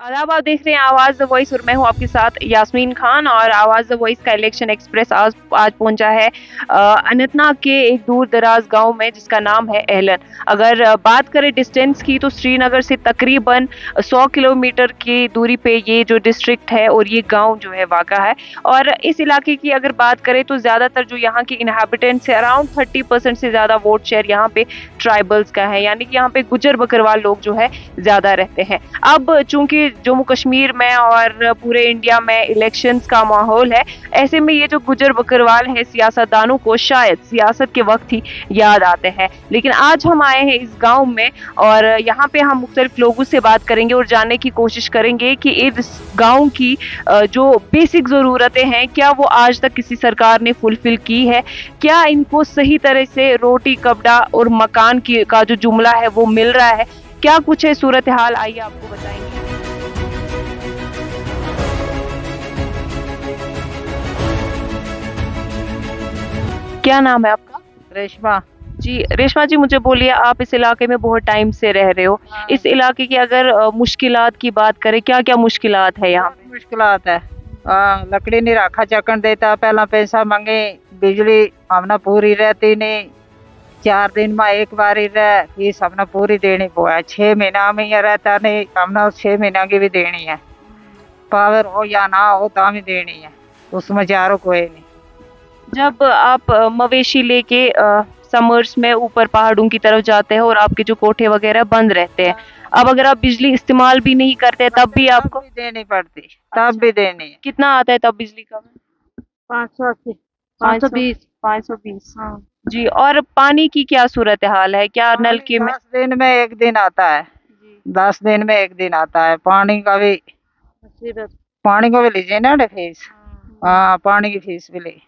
आदाब, आप देख रहे हैं आवाज़ द वॉइस और मैं हूं आपके साथ यास्मीन खान। और आवाज़ द वॉइस का इलेक्शन एक्सप्रेस आज पहुंचा है अनंतनाग के एक दूर दराज गांव में जिसका नाम है एहलन। अगर बात करें डिस्टेंस की तो श्रीनगर से तकरीबन 100 किलोमीटर की दूरी पे ये जो डिस्ट्रिक्ट है और ये गांव जो है वाक़ा है। और इस इलाके की अगर बात करें तो ज़्यादातर जो यहाँ के इनहैबिटेंट्स है अराउंड 30% से ज़्यादा वोट शेयर यहाँ पे ट्राइबल्स का है, यानी कि यहाँ पे गुजर बकरवाल लोग जो है ज़्यादा रहते हैं। अब चूंकि जम्मू कश्मीर में और पूरे इंडिया में इलेक्शंस का माहौल है, ऐसे में ये जो गुजर बकरवाल है सियासतदानों को शायद सियासत के वक्त ही याद आते हैं। लेकिन आज हम आए हैं इस गांव में और यहाँ पे हम मुख्तलिफ लोगों से बात करेंगे और जानने की कोशिश करेंगे कि इस गांव की जो बेसिक ज़रूरतें हैं क्या वो आज तक किसी सरकार ने फुलफिल की है, क्या इनको सही तरह से रोटी कपड़ा और मकान की का जो जुमला है वो मिल रहा है, क्या कुछ है सूरत हाल, आइए आपको बताएंगे। क्या नाम है आपका? रेशमा। जी रेशमा जी, मुझे बोलिए, आप इस इलाके में बहुत टाइम से रह रहे हो। हाँ। इस इलाके की अगर मुश्किलात की बात करें, क्या क्या मुश्किलात है यहाँ पे? मुश्किलात है। लकड़ी नहीं राखा चकन देता, पहला पैसा मांगे, बिजली हमने पूरी रहती नहीं, 4 दिन में एक बारी रह, फीस हमने पूरी देनी पड़ा, 6 महीना में ये रहता नहीं, हमने 6 महीना की भी देनी है, पावर हो या ना हो तो भी देनी है, उसमें चारों कोई नहीं। जब आप मवेशी लेके समर्स में ऊपर पहाड़ों की तरफ जाते हैं और आपके जो कोठे वगैरह बंद रहते हैं, अब अगर आप बिजली इस्तेमाल भी नहीं करते तब भी आपको भी देनी पड़ती, तब भी देनी है। कितना आता है तब बिजली का? 580, 520, 520। हाँ जी। और पानी की क्या सूरत हाल है, क्या नलके में? 10 दिन में एक दिन आता है, 10 दिन में एक दिन आता है। पानी का भी लीजिए ना फीस। हाँ, पानी की फीस भी ली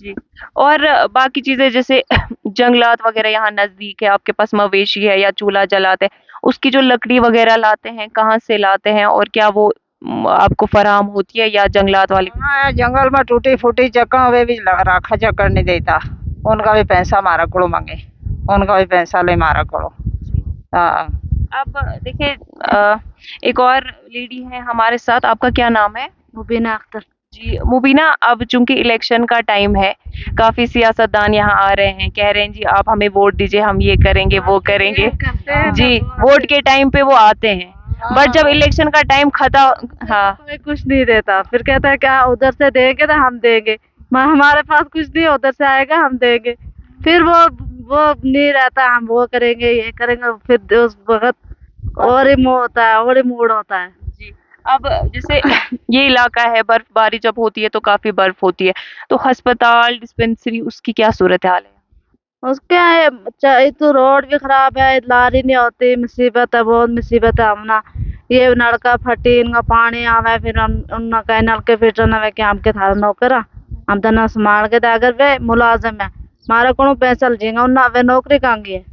जी। और बाकी चीजें जैसे जंगलात वगैरह यहाँ नजदीक है, आपके पास मवेशी है या चूल्हा जलाते हैं, उसकी जो लकड़ी वगैरह लाते हैं कहाँ से लाते हैं और क्या वो आपको फराहम होती है या जंगलात वाली? हाँ, जंगल में टूटी फूटी चक्का वे भी राखा चक्कर नहीं देता, उनका भी पैसा मारा करो मांगे, उनका भी पैसा ले मारा करो। हाँ। अब देखिए, एक और लेडी है हमारे साथ, आपका क्या नाम है? मुबीना अख्तर। जी मुबीना, अब चूंकि इलेक्शन का टाइम है, काफी सियासतदान यहाँ आ रहे हैं, कह रहे हैं जी आप हमें वोट दीजिए, हम ये करेंगे वो करेंगे। जी, वोट के टाइम पे वो आते हैं, बट जब इलेक्शन का टाइम खत्म, हाँ, कोई कुछ नहीं देता, फिर कहता है क्या उधर से देंगे तो हम देंगे, हमारे पास कुछ नहीं, उधर से आएगा हम देंगे, फिर वो नहीं रहता, हम वो करेंगे ये करेंगे, फिर उस वक्त और ही मुंह होता है और ही मूड होता है। जी। अब जैसे ये इलाका है, बर्फबारी जब होती है तो काफी बर्फ होती है, तो अस्पताल डिस्पेंसरी उसकी क्या सूरत हाल है? उसके तो रोड भी खराब है, लारी नहीं होती, मुसीबत है, बहुत मुसीबत है। हमना ये नलका फटी, इनका पानी आवे, फिर उनका कहीं नलके फिर वे कि हमके थारा नौकर हम तो ना संभाल के, अगर वे मुलाजिम है मारा को पैसा लीजिएगा, उन्ना वे नौकरी कांगी है,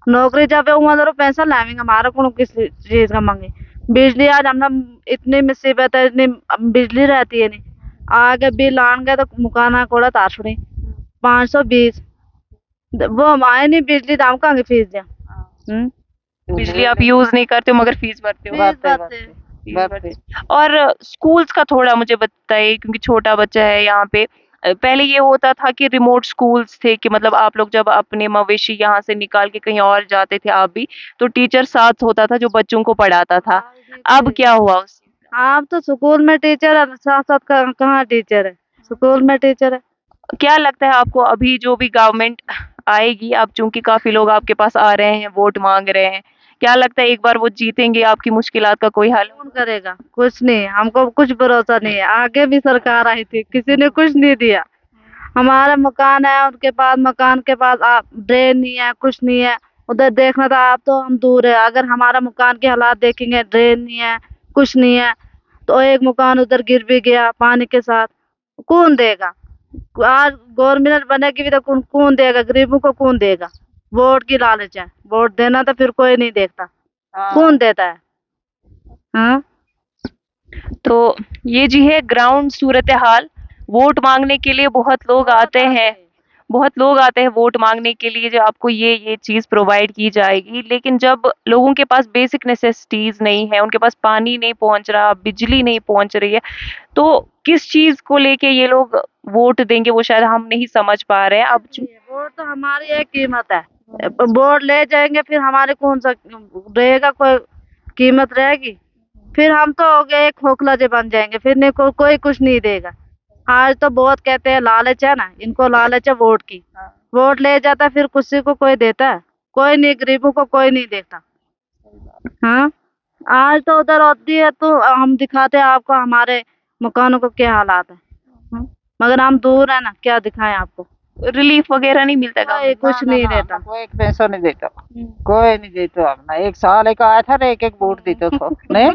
नौकरी जब वे उधर पैसा लाएंगे, हमारा को किस चीज का मांगे। बिजली आज हमने इतनी मुसीबत है, इतनी बिजली रहती है नहीं, आगे बिल आन गए तो मुकाना कोड़ा ताशुड़ी 520, वो हम आए नहीं बिजली तो हम कहाँ फीस दिया। बिजली आप यूज नहीं करते हो मगर फीस भरते हो? फीस भरते हो। और स्कूल्स का थोड़ा मुझे बताइए, क्योंकि छोटा बच्चा है यहाँ पे। पहले ये होता था कि रिमोट स्कूल्स थे, कि मतलब आप लोग जब अपने मवेशी यहाँ से निकाल के कहीं और जाते थे आप भी, तो टीचर साथ होता था जो बच्चों को पढ़ाता था। अब क्या हुआ उससे? आप तो स्कूल में टीचर है, साथ साथ कहाँ टीचर है, स्कूल में टीचर है। क्या लगता है आपको, अभी जो भी गवर्नमेंट आएगी, अब चूंकि काफी लोग आपके पास आ रहे हैं, वोट मांग रहे हैं, क्या लगता है एक बार वो जीतेंगे, आपकी मुश्किलात का कोई हल? कौन करेगा? कुछ नहीं, हमको कुछ भरोसा नहीं है। आगे भी सरकार आई थी, किसी ने कुछ नहीं दिया। हमारा मकान है, उनके पास मकान के पास ड्रेन नहीं है, कुछ नहीं है। उधर देखना था, आप तो हम दूर है, अगर हमारा मकान के हालात देखेंगे, ड्रेन नहीं है, कुछ नहीं है, तो एक मकान उधर गिर भी गया पानी के साथ, कौन देगा? आज गवर्नमेंट बनेगी भी तो कौन देगा? गरीबों को कौन देगा? वोट की लालच है, वोट देना तो फिर कोई नहीं देखता। कौन देता है? हाँ, तो ये जी है ग्राउंड सूरत हाल। वोट मांगने के लिए बहुत लोग आते हैं, बहुत लोग आते हैं वोट मांगने के लिए, जो आपको ये चीज प्रोवाइड की जाएगी, लेकिन जब लोगों के पास बेसिक नेसेसिटीज नहीं है, उनके पास पानी नहीं पहुंच रहा, बिजली नहीं पहुंच रही है, तो किस चीज को लेके ये लोग वोट देंगे, वो शायद हम नहीं समझ पा रहे हैं अब। वोट तो हमारी एक कीमत है। वोट ले जाएंगे फिर हमारे कौन सा रहेगा, कोई कीमत रहेगी? फिर हम तो हो गए एक खोखला जे बन जाएंगे, फिर नहीं कोई कुछ नहीं देगा। आज तो बहुत कहते हैं लालच है ना, इनको लालच है वोट की। वोट ले जाता है फिर किसी को कोई देता है? कोई नहीं, गरीबों को कोई नहीं देखता। हाँ, आज तो उधर होती है तो हम दिखाते हैं आपको हमारे मकानों को क्या हालात है। मगर हम दूर है ना, क्या दिखाएं आपको? रिलीफ वगैरह नहीं मिलता कोई government कुछ नहीं देता। कोई एक पैसा नहीं देता, कोई नहीं देता। अपना एक साल एक आया था, एक एक वोट देते थे नहीं।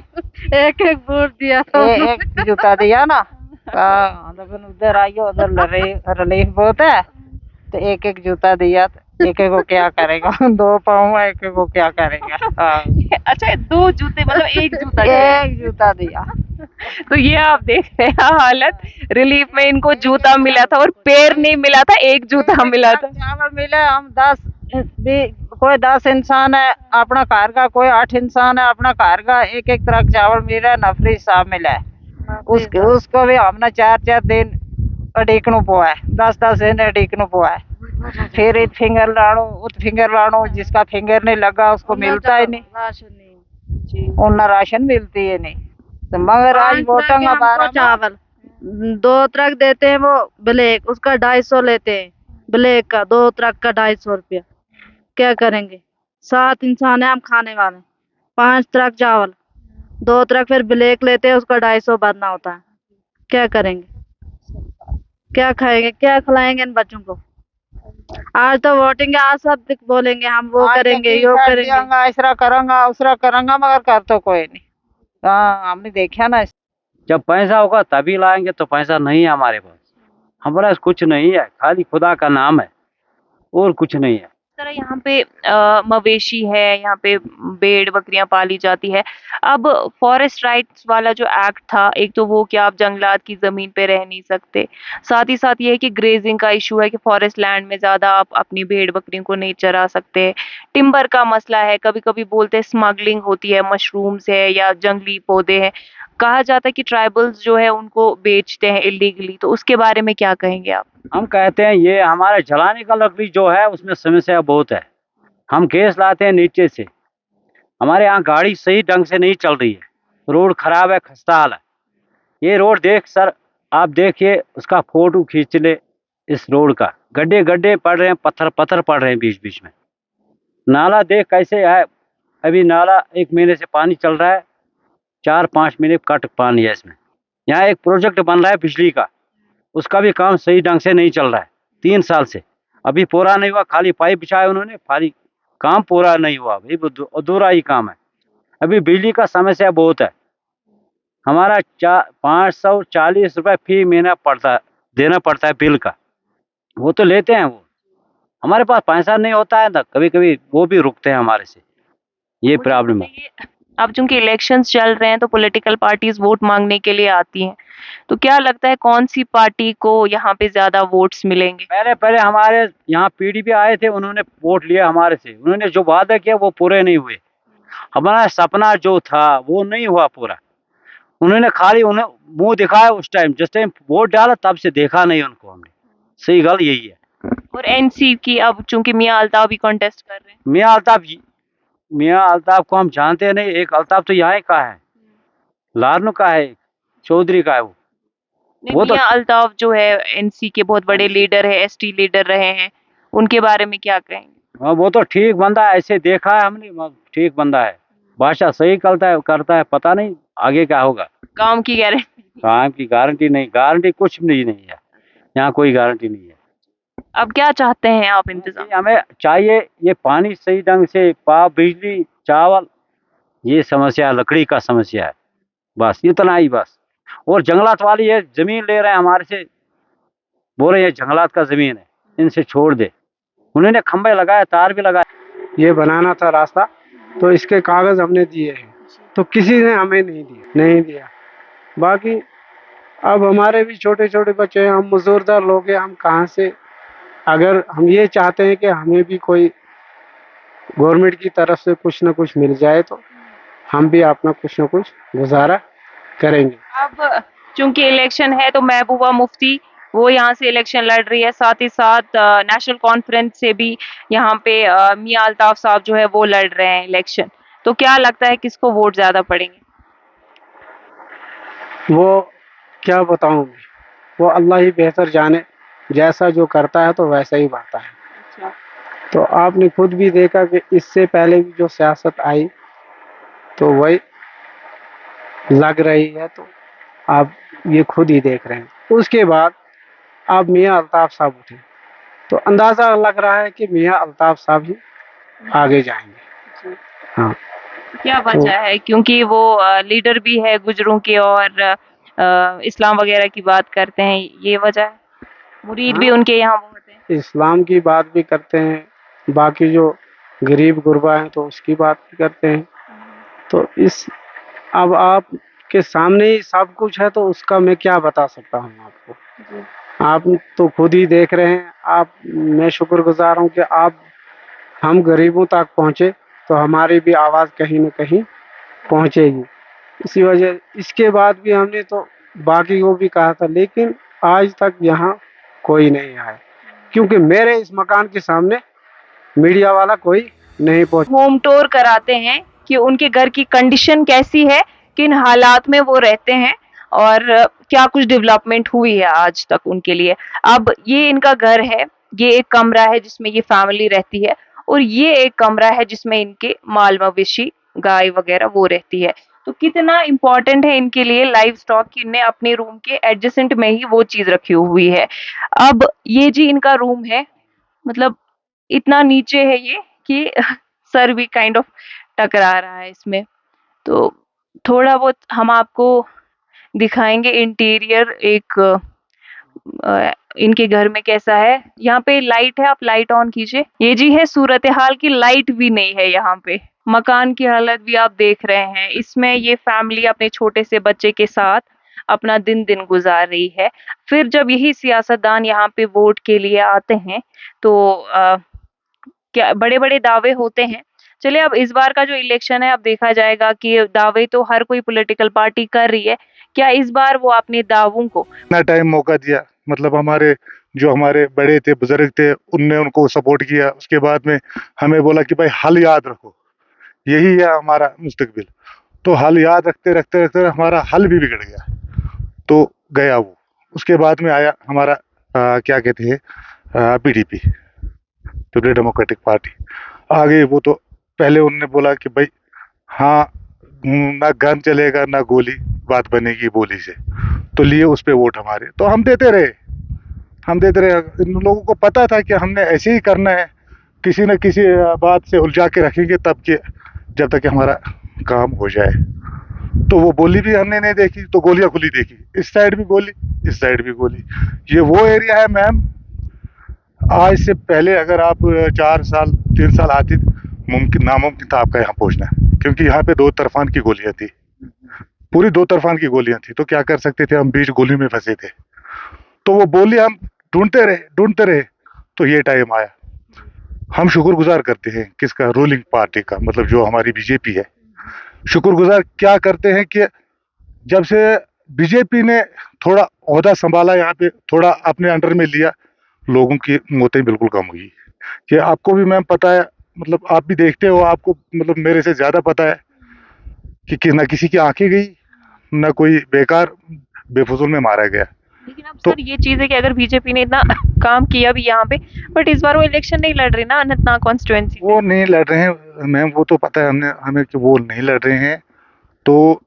एक एक वोट दिया था। एक जूता दिया ना। हाँ, तो उधर आइयो, उधर रिलीफ बहुत है, तो एक एक जूता दिया। एक एक को क्या करेगा? 2 पाँव, एक एक को क्या करेगा? हाँ। अच्छा, 2 जूते मतलब एक जूता एक जूता दिया। तो ये आप देख रहे हैं हालत, रिलीफ में इनको जूता मिला था और पैर नहीं मिला था, एक जूता मिला था। चावल मिले, हम 10 भी, कोई 10 इंसान है अपना घर का, कोई 8 इंसान है अपना घर का, एक एक ट्रक चावल मिला है, नफरी साहब मिला है। उसको भी हमने 4-4 दिन अडीकनू पोआ है, 10-10 दिन अडीकनू पोआ है। फिर इत फिंगर लाड़ो, जिसका फिंगर नहीं लगा उसको मिलता ही नहीं, राशन नहीं। उन्हें राशन मिलती है नहीं। तो मगर आज वोटों का बारा चावल 2 ट्रक देते हैं वो ब्लैक, उसका 250 लेते हैं ब्लैक का, 2 ट्रक का 250 रुपया। क्या करेंगे? 7 इंसान है हम खाने वाले, 5 ट्रक चावल, 2 ट्रक फिर ब्लैक लेते हैं, उसका 250 भरना होता है। क्या करेंगे? क्या खाएंगे, क्या खिलाएंगे इन बच्चों को? आज तो वोटिंग है, आज सब बोलेंगे हम वो करेंगे, यो करेंगे, इसरा करूंगा उसरा करूंगा, मगर कर तो कोई नहीं। हाँ, हमने देखा ना। जब पैसा होगा तभी लाएंगे, तो पैसा नहीं है हमारे पास। हमारे पास कुछ नहीं है, खाली खुदा का नाम है और कुछ नहीं है। इस तरह यहाँ पे मवेशी है, यहाँ पे भेड़ बकरियां पाली जाती है। अब फॉरेस्ट राइट्स वाला जो एक्ट था, एक तो वो कि आप जंगलात की जमीन पे रह नहीं सकते, साथ ही साथ ये है कि ग्रेजिंग का इशू है कि फॉरेस्ट लैंड में ज्यादा आप अपनी भेड़ बकरियों को नहीं चरा सकते। टिम्बर का मसला है, कभी कभी बोलते हैं स्मगलिंग होती है, मशरूम्स है या जंगली पौधे हैं, कहा जाता है कि ट्राइबल्स जो है उनको बेचते हैं इलीगली, तो उसके बारे में क्या कहेंगे आप? हम कहते हैं ये हमारे जलाने का लकड़ी जो है उसमें समस्या बहुत है। हम गैस लाते हैं नीचे से, हमारे यहाँ गाड़ी सही ढंग से नहीं चल रही है, रोड खराब है, खस्ता हाल है। ये रोड देख सर, आप देखिए, उसका फोटो खींच ले। इस रोड का गड्ढे गड्ढे पड़ रहे हैं, पत्थर पत्थर पड़ रहे हैं बीच बीच में। नाला देख कैसे है, अभी नाला 1 महीने से पानी चल रहा है, 4-5 महीने कट पानी है इसमें। यहाँ एक प्रोजेक्ट बन रहा है बिजली का, उसका भी काम सही ढंग से नहीं चल रहा है, 3 साल से अभी पूरा नहीं हुआ। खाली पाइप बिछाए उन्होंने, खाली काम पूरा नहीं हुआ, भाई अधूरा ही काम है। अभी बिजली का समस्या बहुत है। हमारा 540 रुपये फी महीना देना पड़ता है बिल का। वो तो लेते हैं, वो हमारे पास पैसा नहीं होता है ना, कभी कभी वो भी रुकते हैं हमारे से, ये प्रॉब्लम है। अब चूंकि इलेक्शंस चल रहे हैं तो पॉलिटिकल पार्टीज वोट मांगने के लिए आती हैं, तो क्या लगता है कौन सी पार्टी को यहाँ पे ज्यादा वोट्स मिलेंगे? पहले हमारे यहाँ पीडीपी आए थे, उन्होंने वोट लिया हमारे से, उन्होंने जो वादा किया वो पूरे नहीं हुए। हमारा सपना जो था वो नहीं हुआ पूरा। उन्होंने खाली उन्हें मुंह दिखाया उस टाइम, जिस टाइम वोट डाला तब से देखा नहीं उनको हमने। सही गल यही है। और एनसी की, अब चूंकि मियां अल्ताफ भी कॉन्टेस्ट कर रहे हैं। मियां अल्ताफ को हम जानते नहीं। एक अल्ताफ तो यहाँ का है, लारनू का है, चौधरी का है वो तो। मियां अल्ताफ जो है एनसी के बहुत बड़े लीडर है, एसटी लीडर रहे हैं, उनके बारे में क्या कहेंगे? हाँ, वो तो ठीक बंदा है, ऐसे देखा है हमने, ठीक बंदा है, भाषा सही करता है, पता नहीं आगे क्या होगा। काम की गारंटी? काम की गारंटी नहीं, गारंटी कुछ नहीं है यहाँ, कोई गारंटी नहीं है। अब क्या चाहते हैं आप इंतजाम? हमें चाहिए ये पानी सही ढंग से, बिजली, चावल, ये समस्या, लकड़ी का समस्या है, बस इतना ही बस। और जंगलात वाली ये जमीन ले रहे हैं हमारे से, बोल रहे हैं जंगलात का जमीन है, इनसे छोड़ दे। उन्होंने खंभे लगाए, तार भी लगाए। ये बनाना था रास्ता, तो इसके कागज हमने दिए हैं, तो किसी ने हमें नहीं दिया। बाकी अब हमारे भी छोटे छोटे बच्चे हैं, हम मजदूरदार लोग हैं, हम कहाँ से अगर हम ये चाहते हैं कि हमें भी कोई गवर्नमेंट की तरफ से कुछ ना कुछ मिल जाए तो हम भी अपना कुछ ना कुछ गुजारा करेंगे। अब चूंकि इलेक्शन है तो महबूबा मुफ्ती वो यहाँ से इलेक्शन लड़ रही है, साथ ही साथ नेशनल कॉन्फ्रेंस से भी यहाँ पे मियां अल्ताफ साहब जो है वो लड़ रहे हैं इलेक्शन। तो क्या लगता है किसको वोट ज्यादा पड़ेंगे? वो क्या बताऊं मैं, वो अल्लाह ही बेहतर जाने, जैसा जो करता है तो वैसा ही बढ़ता है। अच्छा। तो आपने खुद भी देखा कि इससे पहले भी जो सियासत आई तो वही लग रही है, तो आप ये खुद ही देख रहे हैं। उसके बाद आप मियां अल्ताफ साहब उठे तो अंदाजा लग रहा है कि मियां अल्ताफ साहब ही आगे जाएंगे। हाँ, क्या तो वजह है? क्योंकि वो लीडर भी है गुजरों के और इस्लाम वगैरह की बात करते हैं, ये वजह है? मुरीद भी हाँ, उनके यहाँ बहुत है। इस्लाम की बात भी करते हैं, बाकी जो गरीब गुरबा हैं तो उसकी बात भी करते हैं। तो इस अब आपके सामने ही सब कुछ है तो उसका मैं क्या बता सकता हूँ आपको। जी। आप तो खुद ही देख रहे हैं। आप, मैं शुक्रगुजार हूँ कि आप हम गरीबों तक पहुँचे तो हमारी भी आवाज़ कहीं न कहीं पहुँचेगी। इसी वजह इसके बाद भी हमने तो बाकी को भी कहा था, लेकिन आज तक यहाँ कोई नहीं आया, क्योंकि मेरे इस मकान के सामने मीडिया वाला कोई नहीं पहुँचा। होम टूर कराते हैं कि उनके घर की कंडीशन कैसी है, किन हालात में वो रहते हैं और क्या कुछ डेवलपमेंट हुई है आज तक उनके लिए। अब ये इनका घर है, ये एक कमरा है जिसमें ये फैमिली रहती है और ये एक कमरा है जिसमें इनके माल मवेशी गाय वगैरह वो रहती है। तो कितना इम्पोर्टेंट है इनके लिए लाइव स्टॉक कि इनने अपने रूम के एडजेसेंट में ही वो चीज रखी हुई है। अब ये जी इनका रूम है, मतलब इतना नीचे है ये कि सर भी काइंड ऑफ टकरा रहा है इसमें। तो थोड़ा बहुत हम आपको दिखाएंगे इंटीरियर एक इनके घर में कैसा है। यहाँ पे लाइट है, आप लाइट ऑन कीजिए। ये जी है सूरत हाल की, लाइट भी नहीं है यहाँ पे। मकान की हालत भी आप देख रहे हैं। इसमें ये फैमिली अपने छोटे से बच्चे के साथ अपना दिन गुजार रही है। फिर जब यही सियासतदान यहाँ पे वोट के लिए आते हैं तो क्या बड़े-बड़े दावे होते हैं। चलिए अब इस बार का जो इलेक्शन है अब देखा जाएगा कि दावे तो हर कोई पॉलिटिकल पार्टी कर रही है। क्या इस बार वो अपने दावों को इतना टाइम मौका दिया, मतलब हमारे बड़े थे, बुजुर्ग थे, उनने उनको सपोर्ट किया। उसके बाद में हमें बोला कि भाई हल याद रखो, यही है हमारा मुस्तकबिल। तो हल याद रखते रखते रखते हमारा हल भी बिगड़ गया, तो गया वो। उसके बाद में आया हमारा क्या कहते हैं, पीडीपी, पीपल डेमोक्रेटिक पार्टी आ गई। वो तो पहले उन्होंने बोला कि भाई हाँ, ना गन चलेगा ना गोली, बात बनेगी बोली से। तो लिए उस पे वोट हमारे, तो हम देते रहे। इन लोगों को पता था कि हमने ऐसे ही करना है, किसी न किसी बात से उलझा के रखेंगे तब कि जब तक कि हमारा काम हो जाए। तो वो बोली भी हमने नहीं देखी, तो गोलियां खुली देखी, इस साइड भी गोली, इस साइड भी गोली। ये वो एरिया है मैम, आज से पहले अगर आप 4 साल 3 साल आती नामुमकिन था आपका यहाँ पहुँचना, क्योंकि यहाँ पे 2 तरफान की गोलियां थी, पूरी 2 तरफान की गोलियां थी। तो क्या कर सकते थे, हम बीच गोली में फंसे थे। तो वो बोली हम ढूंढते रहे, तो ये टाइम आया। हम शुक्रगुजार करते हैं किसका, रूलिंग पार्टी का, मतलब जो हमारी बीजेपी है। शुक्रगुजार क्या करते हैं कि जब से बीजेपी ने थोड़ा ओहदा संभाला, यहाँ पे थोड़ा अपने अंडर में लिया, लोगों की मौतें बिल्कुल कम हुई। कि आपको भी मैम पता है, मतलब आप भी देखते हो, आपको मतलब मेरे से ज़्यादा पता है कि ना किसी की आंखें गई, ना कोई बेकार बेफजूल में मारा गया। लेकिन अब तो सर ये चीज है कि अगर बीजेपी ने इतना काम किया भी यहाँ पे, बट इस बार वो इलेक्शन नहीं लड़ रही ना अनंतनाग कॉन्स्टिट्यूएंसी वो नहीं लड़ रहे हैं मैम, वो तो पता है हमें कि वो नहीं लड़ रहे हैं। तो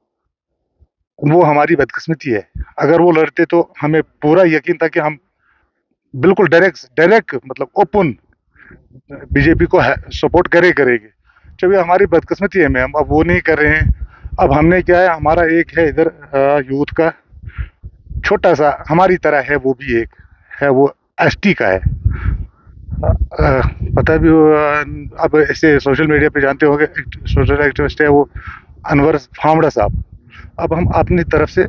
वो हमारी बदकिस्मती है। अगर वो लड़ते तो हमें पूरा यकीन था कि हम बिल्कुल डायरेक्ट मतलब ओपन बीजेपी को सपोर्ट करेंगे। जब ये हमारी बदकिस्मती है मैम, अब वो नहीं कर रहे हैं। अब हमने क्या है, हमारा एक है इधर यूथ का छोटा सा, हमारी तरह है, वो भी एक है, वो एसटी का है। पता भी अब ऐसे सोशल मीडिया पे जानते होंगे, सोशल एक्टिविस्ट है वो अनवर फामड़ा साहब। अब हम अपनी तरफ से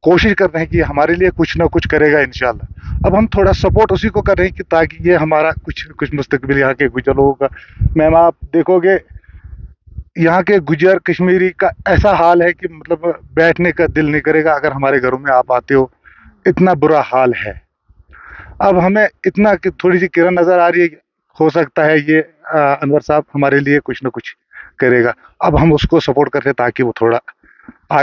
कोशिश करते हैं कि हमारे लिए कुछ ना कुछ करेगा इंशाल्लाह। अब हम थोड़ा सपोर्ट उसी को कर रहे हैं कि ताकि ये हमारा कुछ मुस्तकबिल यहाँ के गुजर लोगों का। मैम आप देखोगे यहाँ के गुजर कश्मीरी का ऐसा हाल है कि मतलब बैठने का दिल नहीं करेगा अगर हमारे घरों में आप आते हो, इतना बुरा हाल है। अब हमें इतना कि थोड़ी सी किरण नज़र आ रही है, हो सकता है ये अनवर साहब हमारे लिए कुछ ना कुछ करेगा। अब हम उसको सपोर्ट कर रहे हैं ताकि वो थोड़ा